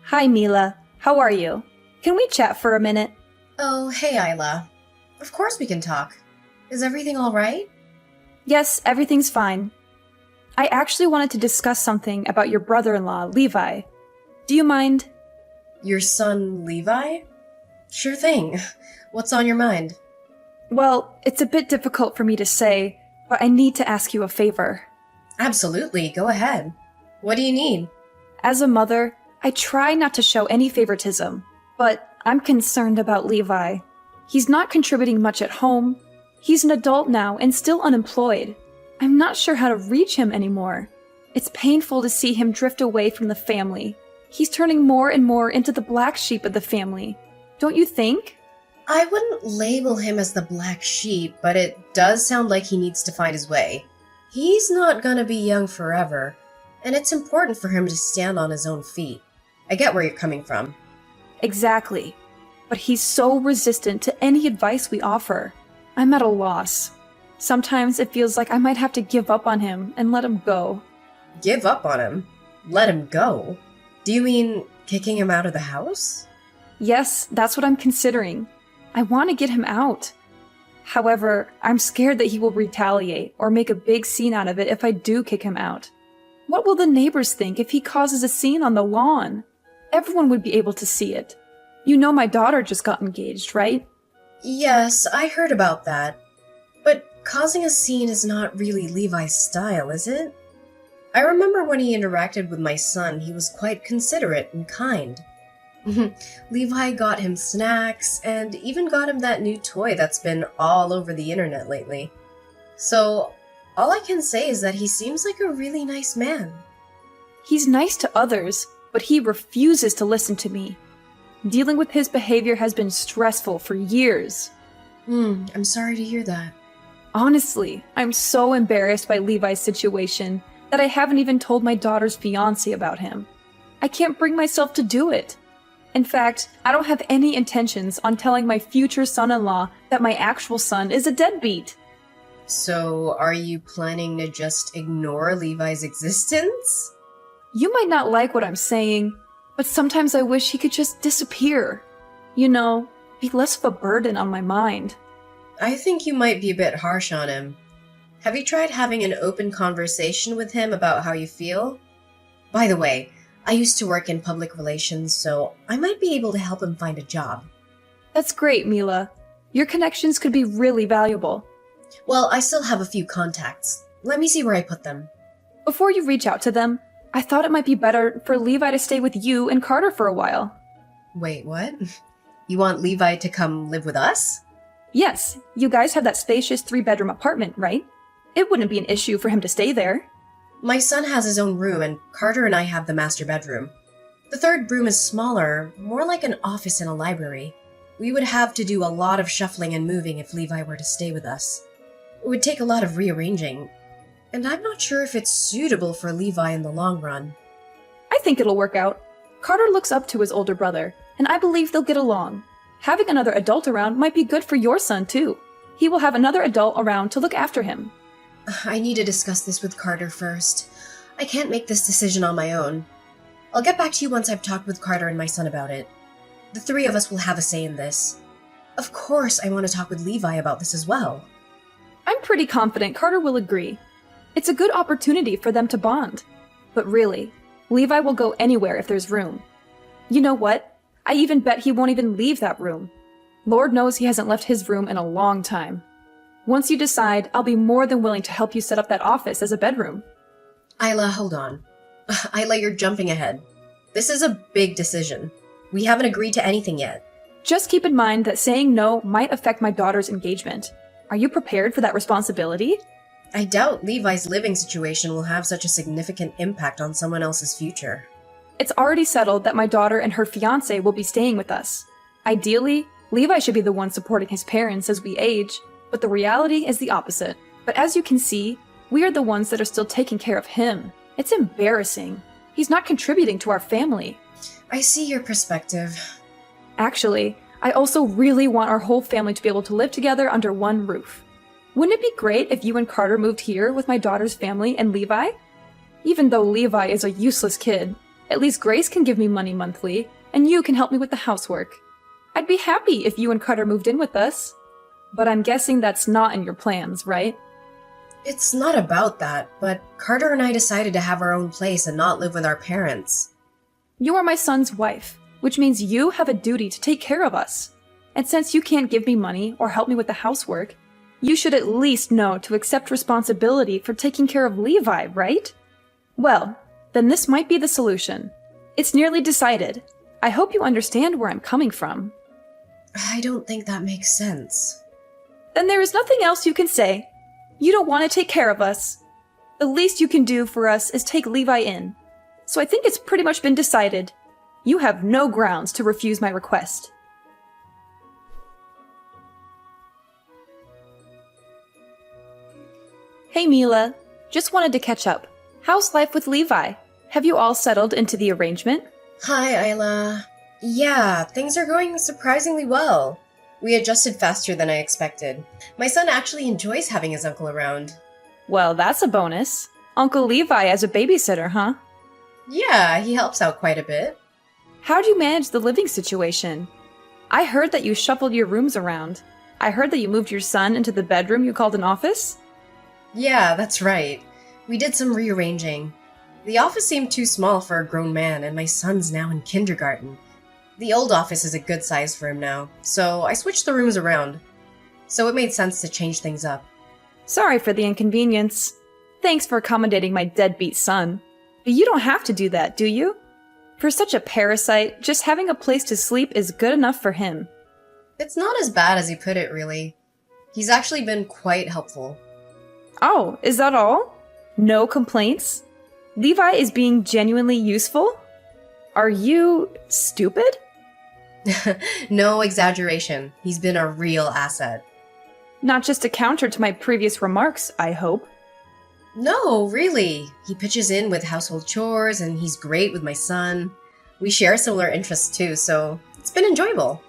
Hi, Mila. How are you? Can we chat for a minute? Oh, hey, Isla. Of course we can talk. Is everything all right? Yes, everything's fine. I actually wanted to discuss something about your brother-in-law, Levi. Do you mind? Your son, Levi? Sure thing. What's on your mind? Well, it's a bit difficult for me to say, but I need to ask you a favor. Absolutely, go ahead. What do you need? As a mother, I try not to show any favoritism, but I'm concerned about Levi. He's not contributing much at home. He's an adult now and still unemployed. I'm not sure how to reach him anymore. It's painful to see him drift away from the family. He's turning more and more into the black sheep of the family. Don't you think? I wouldn't label him as the black sheep, but it does sound like he needs to find his way. He's not gonna be young forever, and it's important for him to stand on his own feet. I get where you're coming from. Exactly. But he's so resistant to any advice we offer. I'm at a loss. Sometimes it feels like I might have to give up on him and let him go. Give up on him? Let him go? Do you mean kicking him out of the house? Yes, that's what I'm considering. I want to get him out. However, I'm scared that he will retaliate or make a big scene out of it if I do kick him out. What will the neighbors think if he causes a scene on the lawn? Everyone would be able to see it. You know my daughter just got engaged, right? Yes, I heard about that. But causing a scene is not really Levi's style, is it? I remember when he interacted with my son, he was quite considerate and kind. Levi got him snacks and even got him that new toy that's been all over the internet lately. So, all I can say is that he seems like a really nice man. He's nice to others, but he refuses to listen to me. Dealing with his behavior has been stressful for years. I'm sorry to hear that. Honestly, I'm so embarrassed by Levi's situation that I haven't even told my daughter's fiancé about him. I can't bring myself to do it. In fact, I don't have any intentions on telling my future son-in-law that my actual son is a deadbeat. So, are you planning to just ignore Levi's existence? You might not like what I'm saying, but sometimes I wish he could just disappear. You know, be less of a burden on my mind. I think you might be a bit harsh on him. Have you tried having an open conversation with him about how you feel? By the way, I used to work in public relations, so I might be able to help him find a job. That's great, Mila. Your connections could be really valuable. Well, I still have a few contacts. Let me see where I put them. Before you reach out to them, I thought it might be better for Levi to stay with you and Carter for a while. Wait, what? You want Levi to come live with us? Yes, you guys have that spacious 3-bedroom apartment, right? It wouldn't be an issue for him to stay there. My son has his own room, and Carter and I have the master bedroom. The third room is smaller, more like an office in a library. We would have to do a lot of shuffling and moving if Levi were to stay with us. It would take a lot of rearranging, and I'm not sure if it's suitable for Levi in the long run. I think it'll work out. Carter looks up to his older brother, and I believe they'll get along. Having another adult around might be good for your son, too. He will have another adult around to look after him. I need to discuss this with Carter first. I can't make this decision on my own. I'll get back to you once I've talked with Carter and my son about it. The three of us will have a say in this. Of course, I want to talk with Levi about this as well. I'm pretty confident Carter will agree. It's a good opportunity for them to bond. But really, Levi will go anywhere if there's room. You know what? I even bet he won't even leave that room. Lord knows he hasn't left his room in a long time. Once you decide, I'll be more than willing to help you set up that office as a bedroom. Isla, hold on. Isla, you're jumping ahead. This is a big decision. We haven't agreed to anything yet. Just keep in mind that saying no might affect my daughter's engagement. Are you prepared for that responsibility? I doubt Levi's living situation will have such a significant impact on someone else's future. It's already settled that my daughter and her fiancé will be staying with us. Ideally, Levi should be the one supporting his parents as we age, but the reality is the opposite. But as you can see, we are the ones that are still taking care of him. It's embarrassing. He's not contributing to our family. I see your perspective. Actually, I also really want our whole family to be able to live together under one roof. Wouldn't it be great if you and Carter moved here with my daughter's family and Levi? Even though Levi is a useless kid, At least Grace can give me money monthly, and you can help me with the housework. I'd be happy if you and Carter moved in with us. But I'm guessing that's not in your plans, right? It's not about that, but Carter and I decided to have our own place and not live with our parents. You are my son's wife, which means you have a duty to take care of us. And since you can't give me money or help me with the housework, you should at least know to accept responsibility for taking care of Levi, right? Well, then this might be the solution. It's nearly decided. I hope you understand where I'm coming from. I don't think that makes sense. Then there is nothing else you can say. You don't want to take care of us. The least you can do for us is take Levi in. So I think it's pretty much been decided. You have no grounds to refuse my request. Hey Mila, just wanted to catch up. How's life with Levi? Have you all settled into the arrangement? Hi, Isla. Yeah, things are going surprisingly well. We adjusted faster than I expected. My son actually enjoys having his uncle around. Well, that's a bonus. Uncle Levi as a babysitter, huh? Yeah, he helps out quite a bit. How'd you manage the living situation? I heard that you shuffled your rooms around. I heard that you moved your son into the bedroom you called an office? Yeah, that's right. We did some rearranging. The office seemed too small for a grown man, and my son's now in kindergarten. The old office is a good size for him now, so I switched the rooms around. So it made sense to change things up. Sorry for the inconvenience. Thanks for accommodating my deadbeat son. But you don't have to do that, do you? For such a parasite, just having a place to sleep is good enough for him. It's not as bad as you put it, really. He's actually been quite helpful. Oh, is that all? No complaints? Levi is being genuinely useful? Are you stupid? No exaggeration. He's been a real asset. Not just a counter to my previous remarks, I hope. No, really. He pitches in with household chores, and he's great with my son. We share similar interests too, so it's been enjoyable.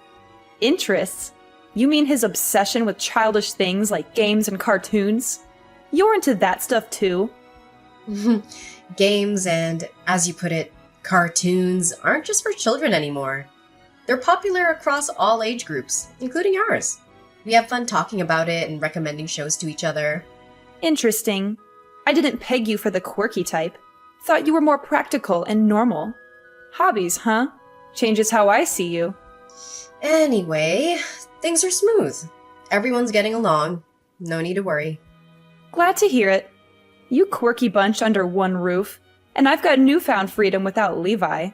Interests? You mean his obsession with childish things like games and cartoons? You're into that stuff too? Games and, as you put it, cartoons aren't just for children anymore. They're popular across all age groups, including ours. We have fun talking about it and recommending shows to each other. Interesting. I didn't peg you for the quirky type. Thought you were more practical and normal. Hobbies, huh? Changes how I see you. Anyway, things are smooth. Everyone's getting along. No need to worry. Glad to hear it. You quirky bunch under one roof, and I've got newfound freedom without Levi.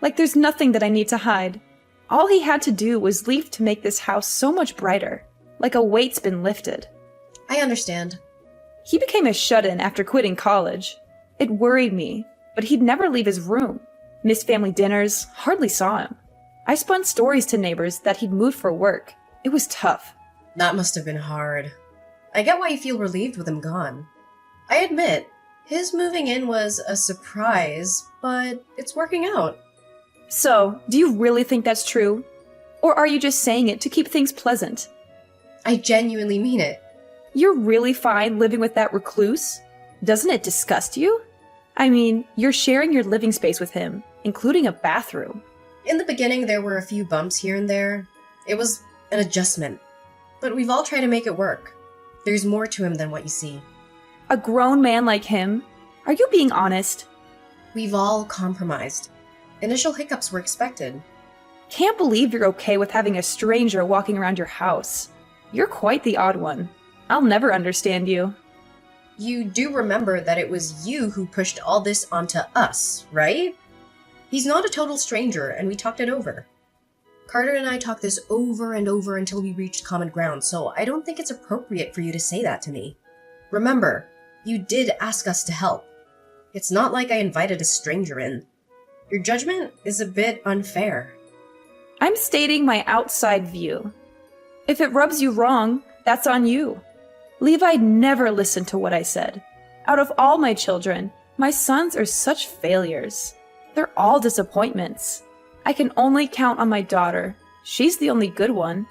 Like there's nothing that I need to hide. All he had to do was leave to make this house so much brighter, like a weight's been lifted. I understand. He became a shut-in after quitting college. It worried me, but he'd never leave his room. Missed family dinners, hardly saw him. I spun stories to neighbors that he'd moved for work. It was tough. That must have been hard. I get why you feel relieved with him gone. I admit, his moving in was a surprise, but it's working out. So, do you really think that's true? Or are you just saying it to keep things pleasant? I genuinely mean it. You're really fine living with that recluse? Doesn't it disgust you? I mean, you're sharing your living space with him, including a bathroom. In the beginning, there were a few bumps here and there. It was an adjustment. But we've all tried to make it work. There's more to him than what you see. A grown man like him? Are you being honest? We've all compromised. Initial hiccups were expected. Can't believe you're okay with having a stranger walking around your house. You're quite the odd one. I'll never understand you. You do remember that it was you who pushed all this onto us, right? He's not a total stranger, and we talked it over. Carter and I talked this over and over until we reached common ground, so I don't think it's appropriate for you to say that to me. Remember, you did ask us to help. It's not like I invited a stranger in. Your judgment is a bit unfair. I'm stating my outside view. If it rubs you wrong, that's on you. Levi never listened to what I said. Out of all my children, my sons are such failures. They're all disappointments. I can only count on my daughter. She's the only good one.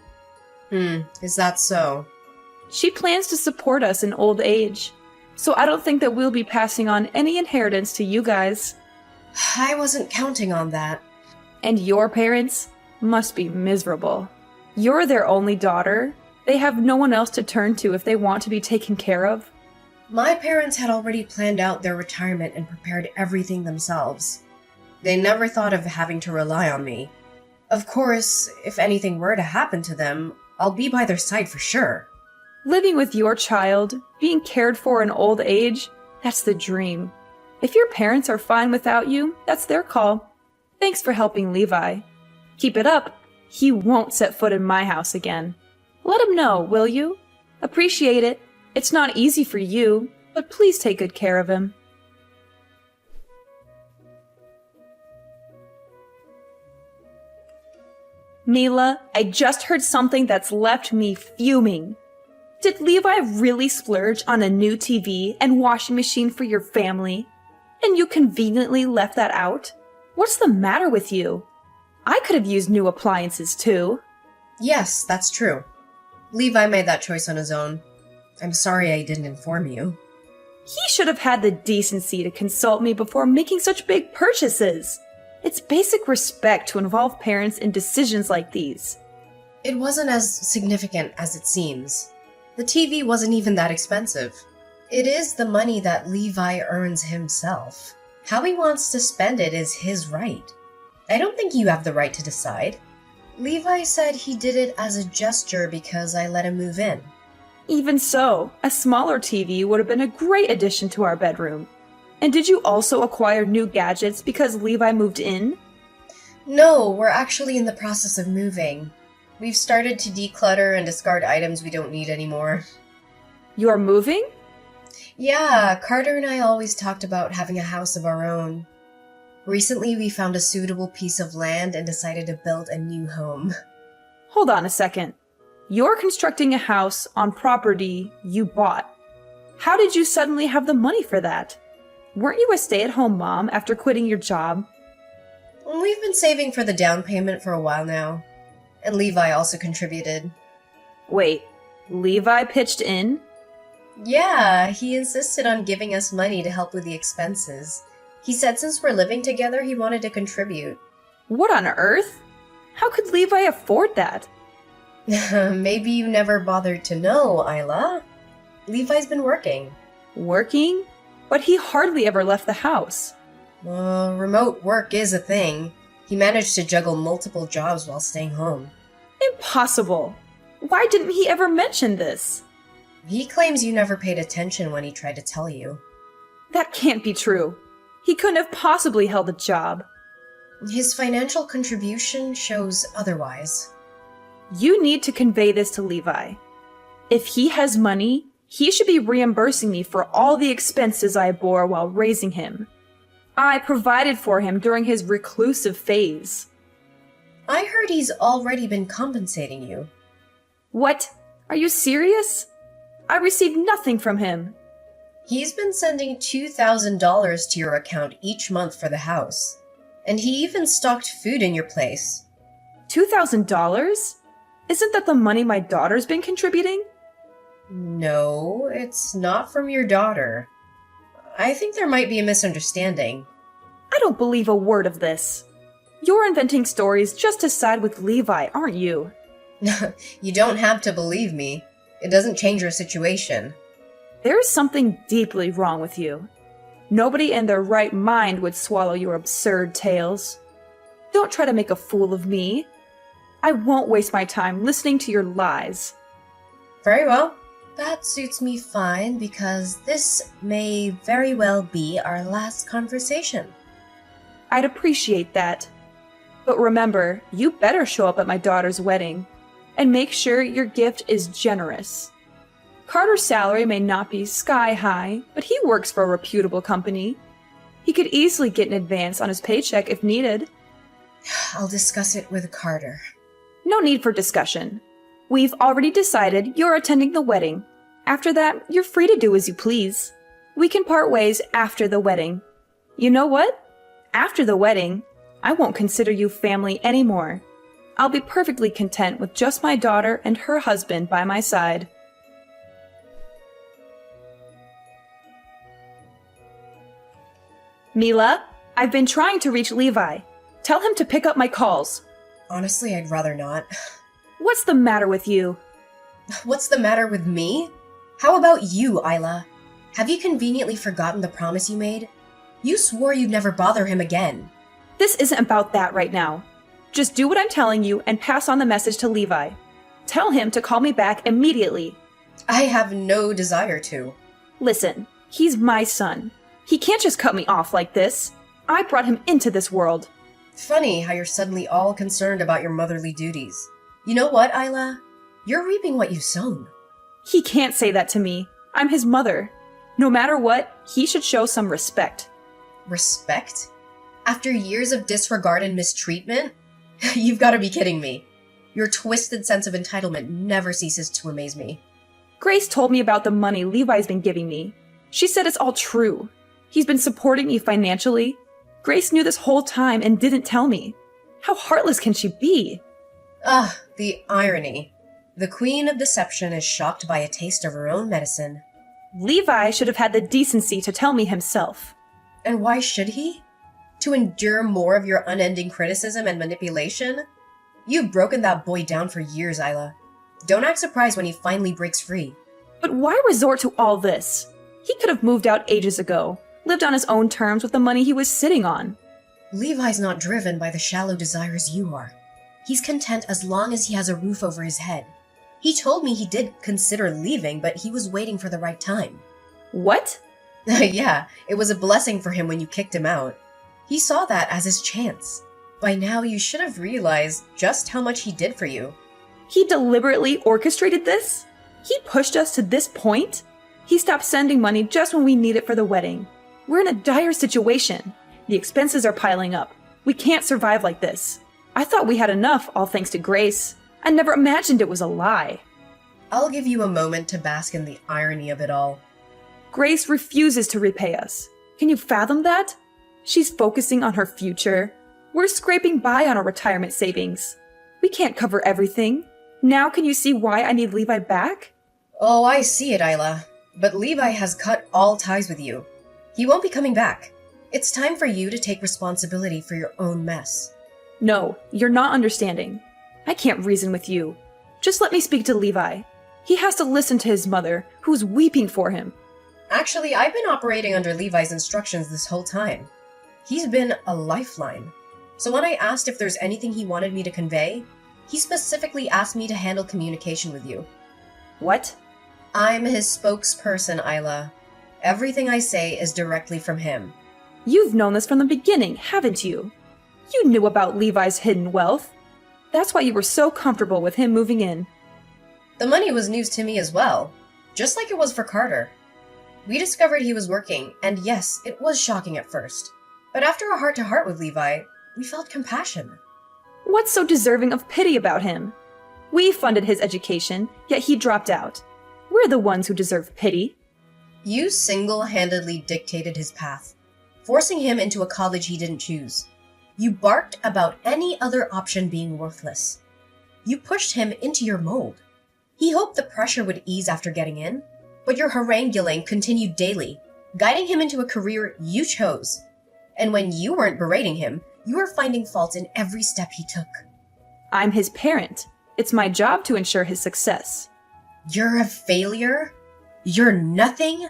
Is that so? She plans to support us in old age, so I don't think that we'll be passing on any inheritance to you guys. I wasn't counting on that. And your parents must be miserable. You're their only daughter. They have no one else to turn to if they want to be taken care of. My parents had already planned out their retirement and prepared everything themselves. They never thought of having to rely on me. Of course, if anything were to happen to them, I'll be by their side for sure. Living with your child, being cared for in old age, that's the dream. If your parents are fine without you, that's their call. Thanks for helping Levi. Keep it up. He won't set foot in my house again. Let him know, will you? Appreciate it. It's not easy for you, but please take good care of him. Mila, I just heard something that's left me fuming. Did Levi really splurge on a new TV and washing machine for your family? And you conveniently left that out? What's the matter with you? I could have used new appliances too. Yes, that's true. Levi made that choice on his own. I'm sorry I didn't inform you. He should have had the decency to consult me before making such big purchases. It's basic respect to involve parents in decisions like these. It wasn't as significant as it seems. The TV wasn't even that expensive. It is the money that Levi earns himself. How he wants to spend it is his right. I don't think you have the right to decide. Levi said he did it as a gesture because I let him move in. Even so, a smaller TV would have been a great addition to our bedroom. And did you also acquire new gadgets because Levi moved in? No, we're actually in the process of moving. We've started to declutter and discard items we don't need anymore. You're moving? Yeah, Carter and I always talked about having a house of our own. Recently, we found a suitable piece of land and decided to build a new home. Hold on a second. You're constructing a house on property you bought. How did you suddenly have the money for that? Weren't you a stay-at-home mom after quitting your job? We've been saving for the down payment for a while now. And Levi also contributed. Wait, Levi pitched in? Yeah, he insisted on giving us money to help with the expenses. He said since we're living together, he wanted to contribute. What on earth? How could Levi afford that? Maybe you never bothered to know, Isla. Levi's been working. Working? But he hardly ever left the house. Remote work is a thing. He managed to juggle multiple jobs while staying home. Impossible! Why didn't he ever mention this? He claims you never paid attention when he tried to tell you. That can't be true. He couldn't have possibly held a job. His financial contribution shows otherwise. You need to convey this to Levi. If he has money, he should be reimbursing me for all the expenses I bore while raising him. I provided for him during his reclusive phase. I heard he's already been compensating you. What? Are you serious? I received nothing from him. He's been sending $2,000 to your account each month for the house. And he even stocked food in your place. $2,000? Isn't that the money my daughter's been contributing? No, it's not from your daughter. I think there might be a misunderstanding. I don't believe a word of this. You're inventing stories just to side with Levi, aren't you? You don't have to believe me. It doesn't change your situation. There's something deeply wrong with you. Nobody in their right mind would swallow your absurd tales. Don't try to make a fool of me. I won't waste my time listening to your lies. Very well. That suits me fine because this may very well be our last conversation. I'd appreciate that. But remember, you better show up at my daughter's wedding. And make sure your gift is generous. Carter's salary may not be sky high, but he works for a reputable company. He could easily get an advance on his paycheck if needed. I'll discuss it with Carter. No need for discussion. We've already decided you're attending the wedding. After that, you're free to do as you please. We can part ways after the wedding. You know what? After the wedding, I won't consider you family anymore. I'll be perfectly content with just my daughter and her husband by my side. Mila, I've been trying to reach Levi. Tell him to pick up my calls. Honestly, I'd rather not. What's the matter with you? What's the matter with me? How about you, Isla? Have you conveniently forgotten the promise you made? You swore you'd never bother him again. This isn't about that right now. Just do what I'm telling you and pass on the message to Levi. Tell him to call me back immediately. I have no desire to. Listen, he's my son. He can't just cut me off like this. I brought him into this world. Funny how you're suddenly all concerned about your motherly duties. You know what, Isla? You're reaping what you've sown. He can't say that to me. I'm his mother. No matter what, he should show some respect. Respect? After years of disregard and mistreatment? You've got to be kidding me. Your twisted sense of entitlement never ceases to amaze me. Grace told me about the money Levi's been giving me. She said it's all true. He's been supporting me financially. Grace knew this whole time and didn't tell me. How heartless can she be? Ah, the irony. The queen of deception is shocked by a taste of her own medicine. Levi should have had the decency to tell me himself. And why should he? To endure more of your unending criticism and manipulation? You've broken that boy down for years, Isla. Don't act surprised when he finally breaks free. But why resort to all this? He could have moved out ages ago, lived on his own terms with the money he was sitting on. Levi's not driven by the shallow desires you are. He's content as long as he has a roof over his head. He told me he did consider leaving, but he was waiting for the right time. What? Yeah, it was a blessing for him when you kicked him out. He saw that as his chance. By now, you should have realized just how much he did for you. He deliberately orchestrated this? He pushed us to this point? He stopped sending money just when we need it for the wedding. We're in a dire situation. The expenses are piling up. We can't survive like this. I thought we had enough, all thanks to Grace. I never imagined it was a lie. I'll give you a moment to bask in the irony of it all. Grace refuses to repay us. Can you fathom that? She's focusing on her future. We're scraping by on our retirement savings. We can't cover everything. Now can you see why I need Levi back? Oh, I see it, Isla. But Levi has cut all ties with you. He won't be coming back. It's time for you to take responsibility for your own mess. No, you're not understanding. I can't reason with you. Just let me speak to Levi. He has to listen to his mother, who's weeping for him. Actually, I've been operating under Levi's instructions this whole time. He's been a lifeline. So when I asked if there's anything he wanted me to convey, he specifically asked me to handle communication with you. What? I'm his spokesperson, Isla. Everything I say is directly from him. You've known this from the beginning, haven't you? You knew about Levi's hidden wealth. That's why you were so comfortable with him moving in. The money was news to me as well, just like it was for Carter. We discovered he was working, and yes, it was shocking at first. But after a heart-to-heart with Levi, we felt compassion. What's so deserving of pity about him? We funded his education, yet he dropped out. We're the ones who deserve pity. You single-handedly dictated his path, forcing him into a college he didn't choose. You barked about any other option being worthless. You pushed him into your mold. He hoped the pressure would ease after getting in, but your haranguing continued daily, guiding him into a career you chose. And when you weren't berating him, you were finding faults in every step he took. I'm his parent. It's my job to ensure his success. You're a failure? You're nothing?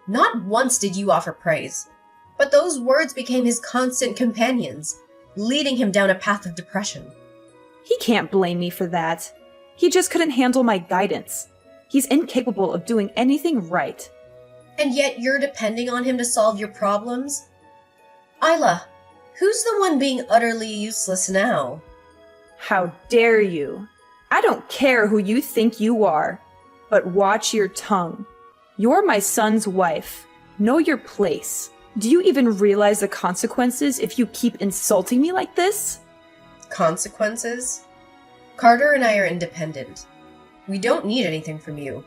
Not once did you offer praise, but those words became his constant companions, leading him down a path of depression. He can't blame me for that. He just couldn't handle my guidance. He's incapable of doing anything right. And yet you're depending on him to solve your problems? Isla, who's the one being utterly useless now? How dare you? I don't care who you think you are, but watch your tongue. You're my son's wife. Know your place. Do you even realize the consequences if you keep insulting me like this? Consequences? Carter and I are independent. We don't need anything from you.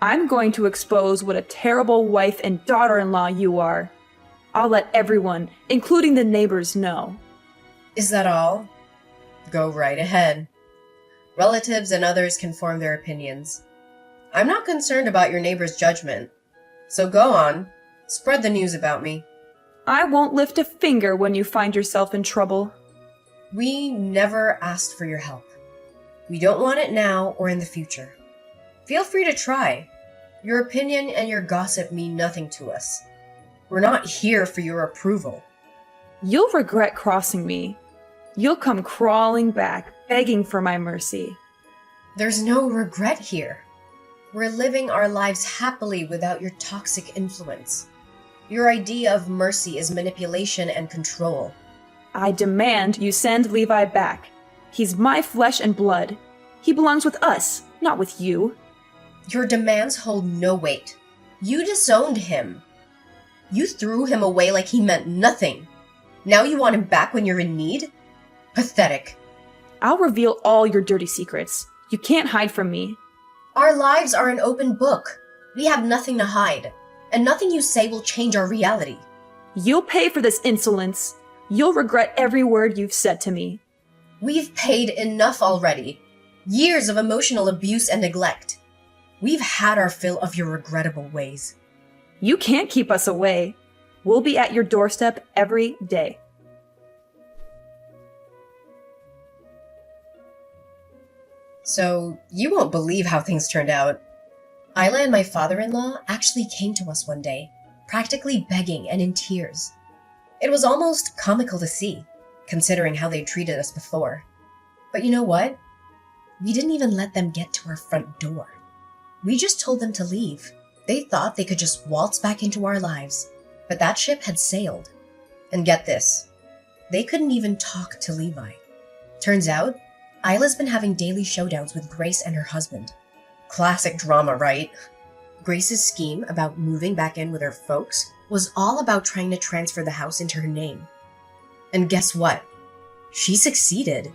I'm going to expose what a terrible wife and daughter-in-law you are. I'll let everyone, including the neighbors, know. Is that all? Go right ahead. Relatives and others can form their opinions. I'm not concerned about your neighbor's judgment. So go on, spread the news about me. I won't lift a finger when you find yourself in trouble. We never asked for your help. We don't want it now or in the future. Feel free to try. Your opinion and your gossip mean nothing to us. We're not here for your approval. You'll regret crossing me. You'll come crawling back, begging for my mercy. There's no regret here. We're living our lives happily without your toxic influence. Your idea of mercy is manipulation and control. I demand you send Levi back. He's my flesh and blood. He belongs with us, not with you. Your demands hold no weight. You disowned him. You threw him away like he meant nothing. Now you want him back when you're in need? Pathetic. I'll reveal all your dirty secrets. You can't hide from me. Our lives are an open book. We have nothing to hide, and nothing you say will change our reality. You'll pay for this insolence. You'll regret every word you've said to me. We've paid enough already. Years of emotional abuse and neglect. We've had our fill of your regrettable ways. You can't keep us away. We'll be at your doorstep every day. So, you won't believe how things turned out. Isla and my father-in-law actually came to us one day, practically begging and in tears. It was almost comical to see, considering how they treated us before. But you know what? We didn't even let them get to our front door. We just told them to leave. They thought they could just waltz back into our lives, but that ship had sailed. And get this, they couldn't even talk to Levi. Turns out, Isla's been having daily showdowns with Grace and her husband. Classic drama, right? Grace's scheme about moving back in with her folks was all about trying to transfer the house into her name. And guess what? She succeeded.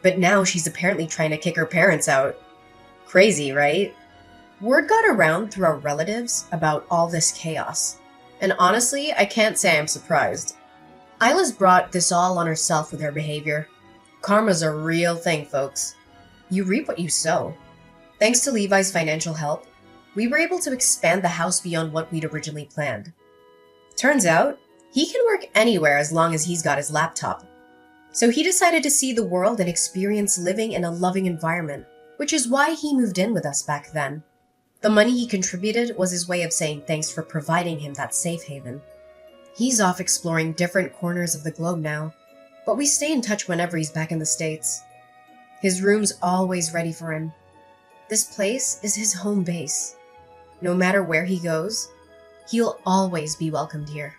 But now she's apparently trying to kick her parents out. Crazy, right? Word got around through our relatives about all this chaos. And honestly, I can't say I'm surprised. Isla's brought this all on herself with her behavior. Karma's a real thing, folks. You reap what you sow. Thanks to Levi's financial help, we were able to expand the house beyond what we'd originally planned. Turns out, he can work anywhere as long as he's got his laptop. So he decided to see the world and experience living in a loving environment, which is why he moved in with us back then. The money he contributed was his way of saying thanks for providing him that safe haven. He's off exploring different corners of the globe now, but we stay in touch whenever he's back in the States. His room's always ready for him. This place is his home base. No matter where he goes, he'll always be welcomed here.